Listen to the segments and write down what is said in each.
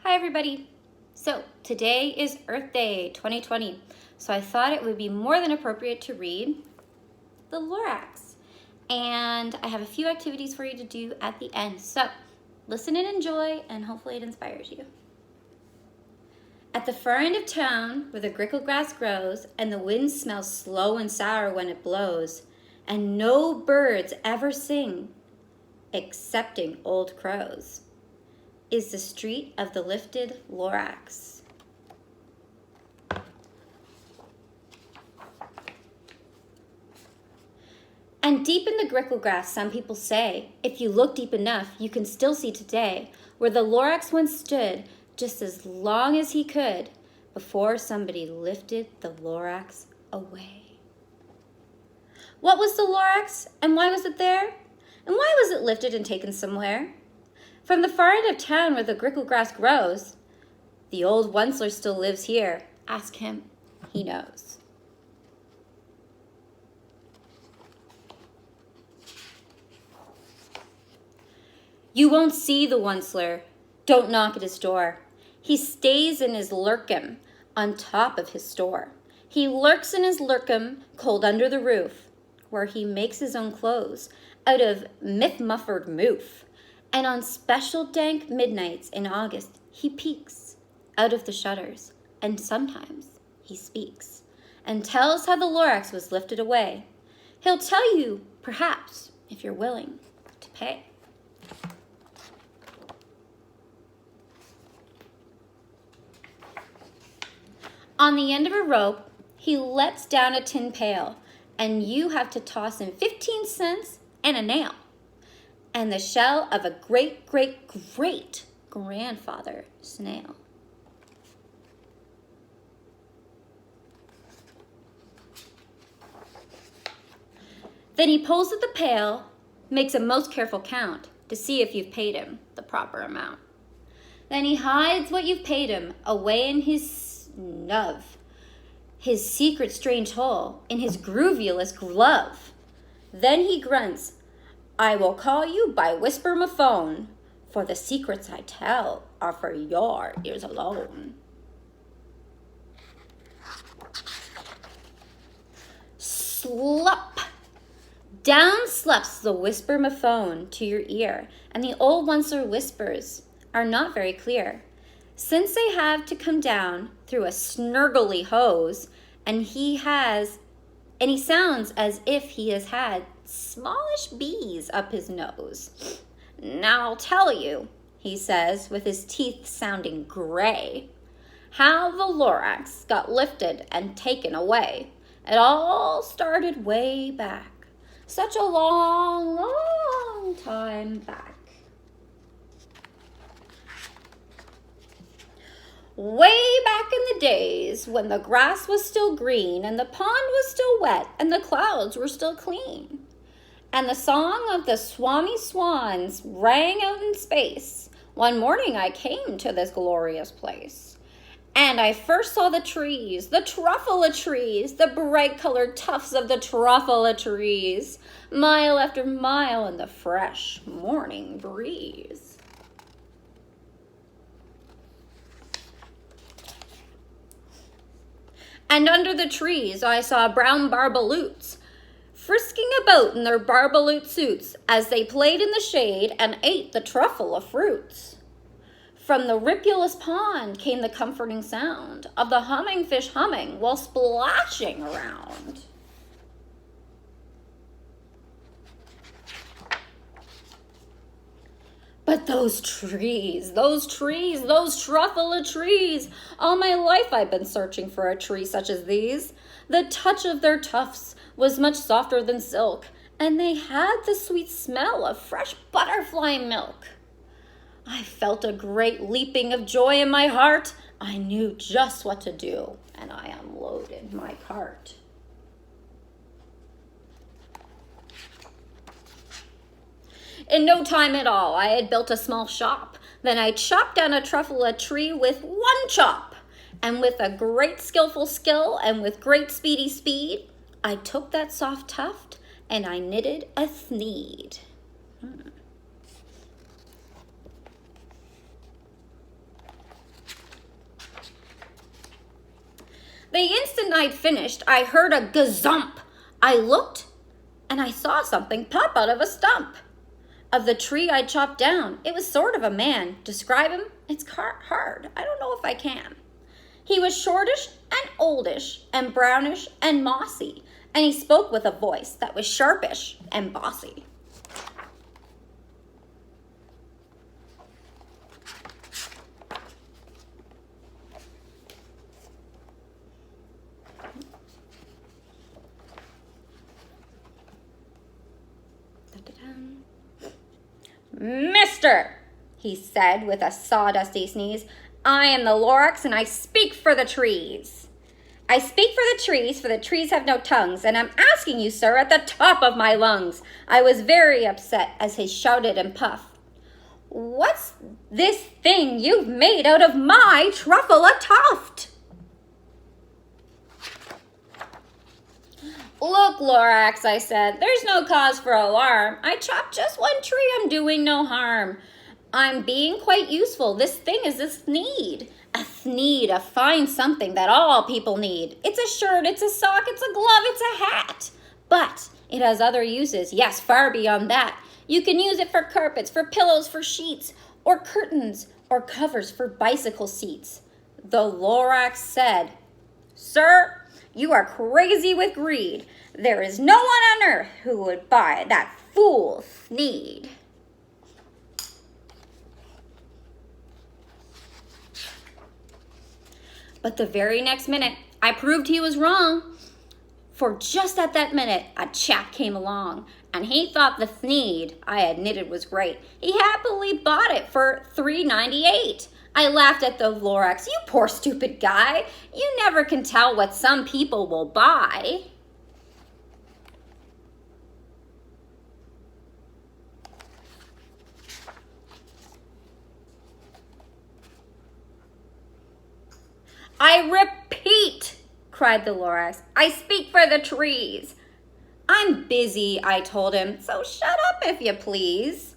Hi everybody! So today is Earth Day 2020, so I thought it would be more than appropriate to read the Lorax. And I have a few activities for you to do at the end, so listen and enjoy, and hopefully it inspires you. At the far end of town, where the grickle grass grows, and the wind smells slow and sour when it blows, and no birds ever sing, excepting old crows, is the street of the lifted Lorax. And deep in the grickle grass, some people say, if you look deep enough, you can still see today where the Lorax once stood just as long as he could before somebody lifted the Lorax away. What was the Lorax, and why was it there? And why was it lifted and taken somewhere? From the far end of town where the grickle grass grows, the old Onceler still lives here. Ask him, he knows. You won't see the Onceler. Don't knock at his door. He stays in his lurkum on top of his store. He lurks in his lurkum cold under the roof, where he makes his own clothes out of myth-muffered moof. And on special dank midnights in August, he peeks out of the shutters, and sometimes he speaks and tells how the Lorax was lifted away. He'll tell you, perhaps, if you're willing to pay. On the end of a rope, he lets down a tin pail, and you have to toss in 15 cents and a nail, and the shell of a great-great-great-grandfather snail. Then he pulls at the pail, makes a most careful count to see if you've paid him the proper amount. Then he hides what you've paid him away in his snub, his secret strange hole, in his groovulous glove. Then he grunts, I will call you by whisper my phone, for the secrets I tell are for your ears alone. Slop! Down slups the whisper my phone to your ear, and the old Onceler whispers are not very clear, since they have to come down through a snurgly hose, and he sounds as if he has had smallish bees up his nose. Now I'll tell you, he says, with his teeth sounding gray, how the Lorax got lifted and taken away. It all started way back, such a long, long time back. Way back in the days when the grass was still green and the pond was still wet and the clouds were still clean, and the song of the swami swans rang out in space, one morning I came to this glorious place. And I first saw the trees, the truffle trees, the bright-colored tufts of the truffle trees, mile after mile in the fresh morning breeze. And under the trees I saw brown barbaloots, frisking about in their barbaloot suits as they played in the shade and ate the truffle of fruits. From the ripulous pond came the comforting sound of the humming fish humming while splashing around. But those trees, those truffle trees, all my life I've been searching for a tree such as these. The touch of their tufts was much softer than silk, and they had the sweet smell of fresh butterfly milk. I felt a great leaping of joy in my heart. I knew just what to do, and I unloaded my cart. In no time at all, I had built a small shop. Then I chopped down a truffle tree with one chop. And with a great skillful skill and with great speedy speed, I took that soft tuft and I knitted a sneed. The instant I'd finished, I heard a gazump. I looked, and I saw something pop out of a stump of the tree I chopped down. It was sort of a man. Describe him? It's hard. I don't know if I can. He was shortish and oldish and brownish and mossy, and he spoke with a voice that was sharpish and bossy. Mister, he said with a sawdusty sneeze, I am the Lorax and I speak for the trees. I speak for the trees have no tongues, and I'm asking you, sir, at the top of my lungs. I was very upset as he shouted and puffed. What's this thing you've made out of my truffle a tuft? Look, Lorax, I said, there's no cause for alarm. I chopped just one tree, I'm doing no harm. I'm being quite useful. This thing is a thneed. A thneed, a fine something that all people need. It's a shirt, it's a sock, it's a glove, it's a hat. But it has other uses, yes, far beyond that. You can use it for carpets, for pillows, for sheets, or curtains, or covers for bicycle seats. The Lorax said, Sir, you are crazy with greed. There is no one on earth who would buy that fool thneed. But the very next minute, I proved he was wrong. For just at that minute, a chap came along, and he thought the thneed I had knitted was great. He happily bought it for $3.98. I laughed at the Lorax. You poor stupid guy. You never can tell what some people will buy. I repeat, cried the Lorax, I speak for the trees. I'm busy, I told him, so shut up if you please.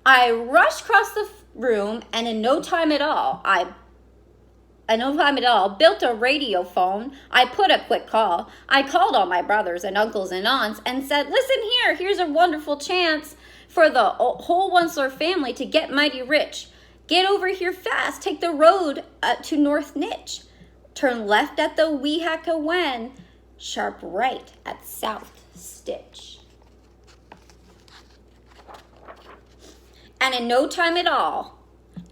I rushed across the room, and in no time at all, built a radio phone. I put a quick call. I called all my brothers and uncles and aunts and said, listen here, here's a wonderful chance for the whole Onceler family to get mighty rich. Get over here fast. Take the road to North Nitch. Turn left at the Weehackawen, sharp right at South Stitch. And in no time at all,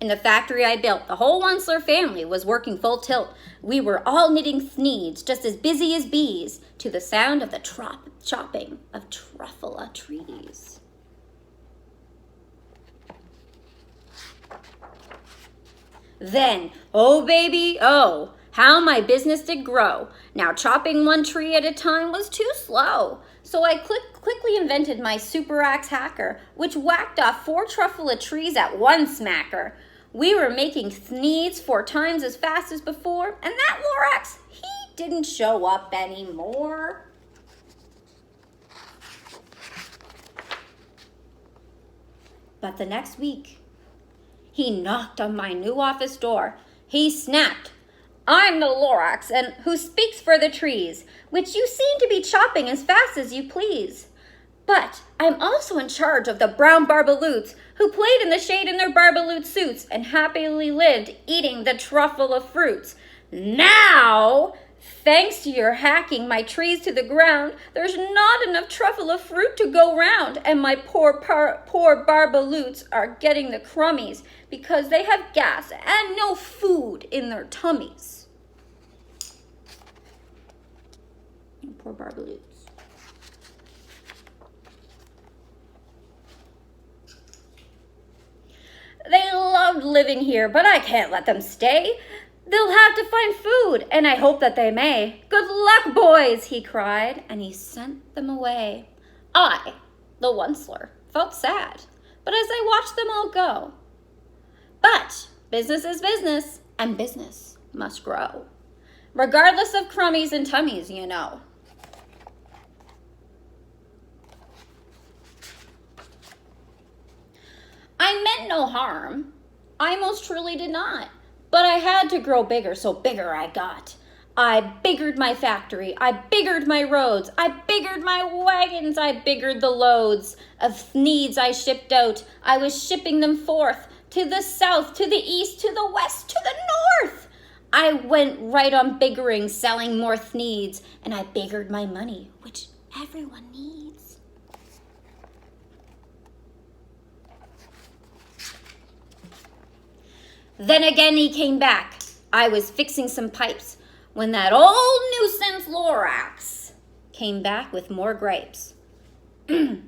in the factory I built, the whole Onceler family was working full tilt. We were all knitting thneeds, just as busy as bees, to the sound of the chopping of truffula trees. Then, oh baby, oh, how my business did grow. Now chopping one tree at a time was too slow. So I quickly invented my super axe hacker, which whacked off 4 truffula trees at one smacker. We were making thneeds 4 times as fast as before, and that Lorax, he didn't show up anymore. But the next week, he knocked on my new office door. He snapped, I'm the Lorax, and who speaks for the trees, which you seem to be chopping as fast as you please. But I'm also in charge of the brown barbaloots who played in the shade in their barbaloot suits and happily lived eating the truffula fruits. Now, thanks to your hacking my trees to the ground, there's not enough truffula fruit to go round, and my poor barbaloots are getting the crummies because they have gas and no food in their tummies. Poor barbaloots. They loved living here, but I can't let them stay. They'll have to find food, and I hope that they may. Good luck, boys, he cried, and he sent them away. I, the Onceler, felt sad, but as I watched them all go. But business is business, and business must grow, regardless of crummies and tummies, you know. I meant no harm. I most truly did not. But I had to grow bigger, so bigger I got. I biggered my factory, I biggered my roads, I biggered my wagons, I biggered the loads of needs I shipped out. I was shipping them forth to the south, to the east, to the west, to the north. I went right on biggering, selling more needs, and I biggered my money, which everyone needs. Then again he came back. I was fixing some pipes when that old nuisance Lorax came back with more grapes. I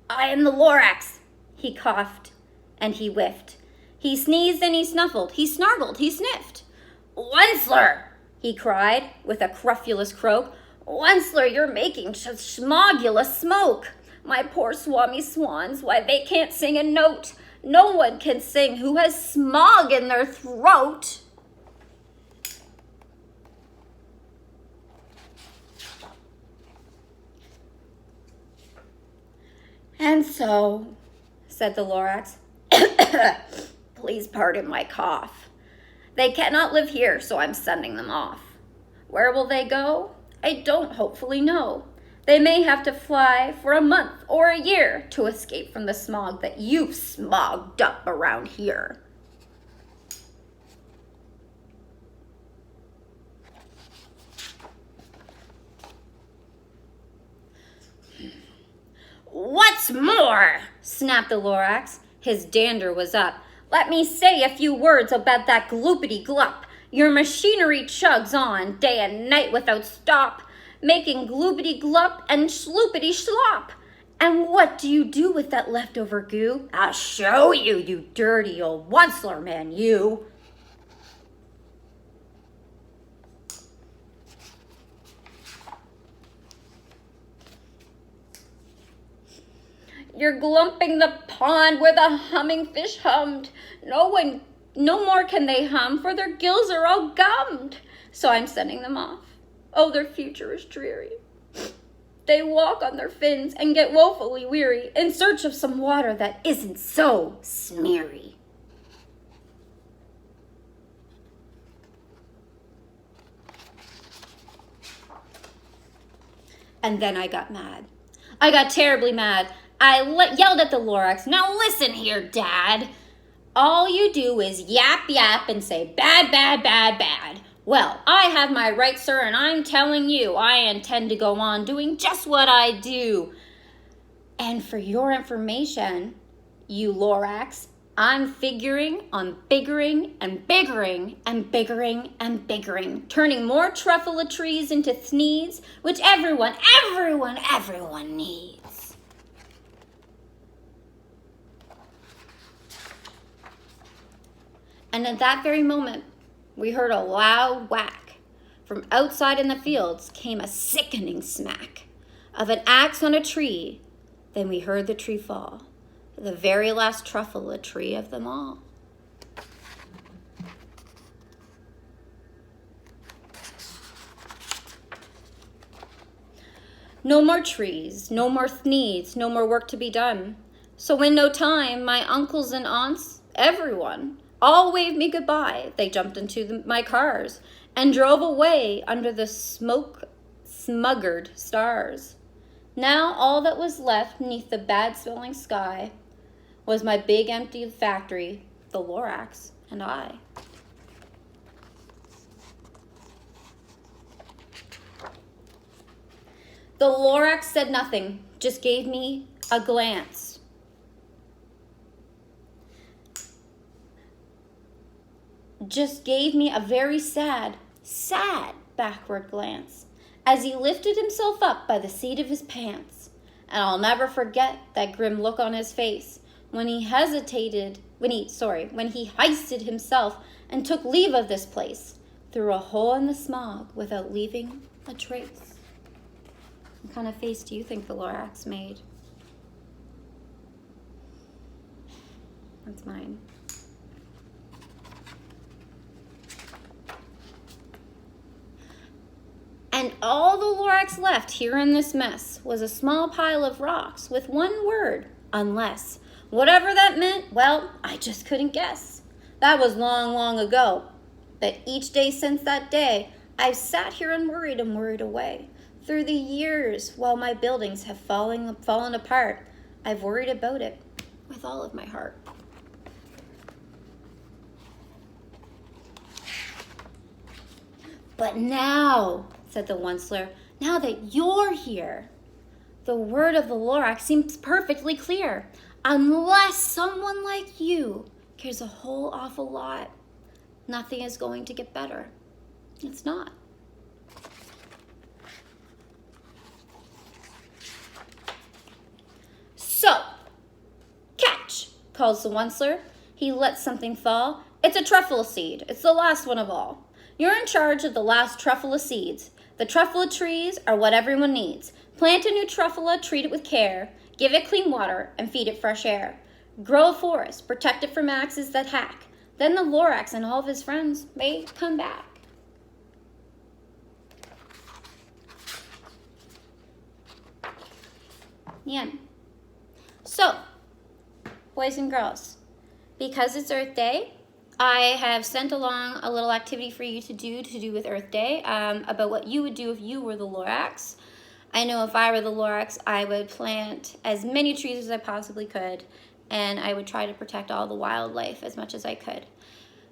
am the Lorax, he coughed and he whiffed. He sneezed and he snuffled, he snargled, he sniffed. Wentzler, he cried with a crufulous croak. Wentzler, you're making smogulous smoke. My poor swami swans, why they can't sing a note. No one can sing who has smog in their throat. And so, said the Lorax, please pardon my cough. They cannot live here, so I'm sending them off. Where will they go? I don't hopefully know. They may have to fly for a month or a year to escape from the smog that you've smogged up around here. What's more, snapped the Lorax. His dander was up. Let me say a few words about that gloopity-glup. Your machinery chugs on day and night without stop, making gloopity-glup and sloopity-slop. And what do you do with that leftover goo? I'll show you, you dirty old Wentzler man, you. You're glumping the pond where the humming fish hummed. No more can they hum, for their gills are all gummed. So I'm sending them off. Oh, their future is dreary. They walk on their fins and get woefully weary in search of some water that isn't so smeary. And then I got mad. I got terribly mad. I yelled at the Lorax, now listen here, Dad. All you do is yap, yap, and say bad, bad, bad, bad. Well, I have my rights, sir, and I'm telling you, I intend to go on doing just what I do. And for your information, you Lorax, I'm figuring on biggering and biggering and biggering and biggering, turning more truffle trees into thneeds, which everyone needs. And at that very moment, we heard a loud whack. From outside in the fields came a sickening smack of an axe on a tree. Then we heard the tree fall, the very last truffle tree of them all. No more trees, no more thneeds, no more work to be done. So in no time, my uncles and aunts, everyone, all waved me goodbye. They jumped into my cars and drove away under the smoke-smuggered stars. Now all that was left neath the bad-smelling sky was my big empty factory, the Lorax, and I. The Lorax said nothing, just gave me a glance. Just gave me a very sad backward glance as he lifted himself up by the seat of his pants. And I'll never forget that grim look on his face when he hoisted himself and took leave of this place through a hole in the smog without leaving a trace. What kind of face do you think the Lorax made? That's mine. And all the Lorax left here in this mess was a small pile of rocks with one word, unless. Whatever that meant, well, I just couldn't guess. That was long, long ago. But each day since that day, I've sat here and worried away. Through the years, while my buildings have fallen apart, I've worried about it with all of my heart. But now, said the Onceler, now that you're here, the word of the Lorax seems perfectly clear. Unless someone like you cares a whole awful lot, nothing is going to get better. It's not. So, catch, calls the Onceler. He lets something fall. It's a truffle seed. It's the last one of all. You're in charge of the last truffle of seeds. The truffle trees are what everyone needs. Plant a new truffle, treat it with care. Give it clean water and feed it fresh air. Grow a forest, protect it from axes that hack. Then the Lorax and all of his friends may come back. The end. So, boys and girls, because it's Earth Day, I have sent along a little activity for you to do with Earth Day, about what you would do if you were the Lorax. I know if I were the Lorax, I would plant as many trees as I possibly could, and I would try to protect all the wildlife as much as I could.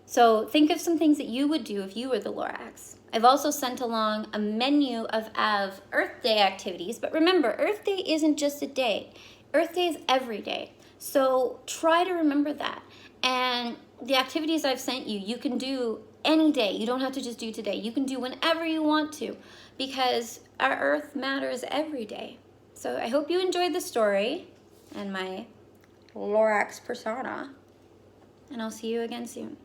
So think of some things that you would do if you were the Lorax. I've also sent along a menu of Earth Day activities, but remember, Earth Day isn't just a day. Earth Day is every day. So try to remember that. And the activities I've sent you, you can do any day. You don't have to just do today. You can do whenever you want to, because our Earth matters every day. So I hope you enjoyed the story and my Lorax persona, and I'll see you again soon.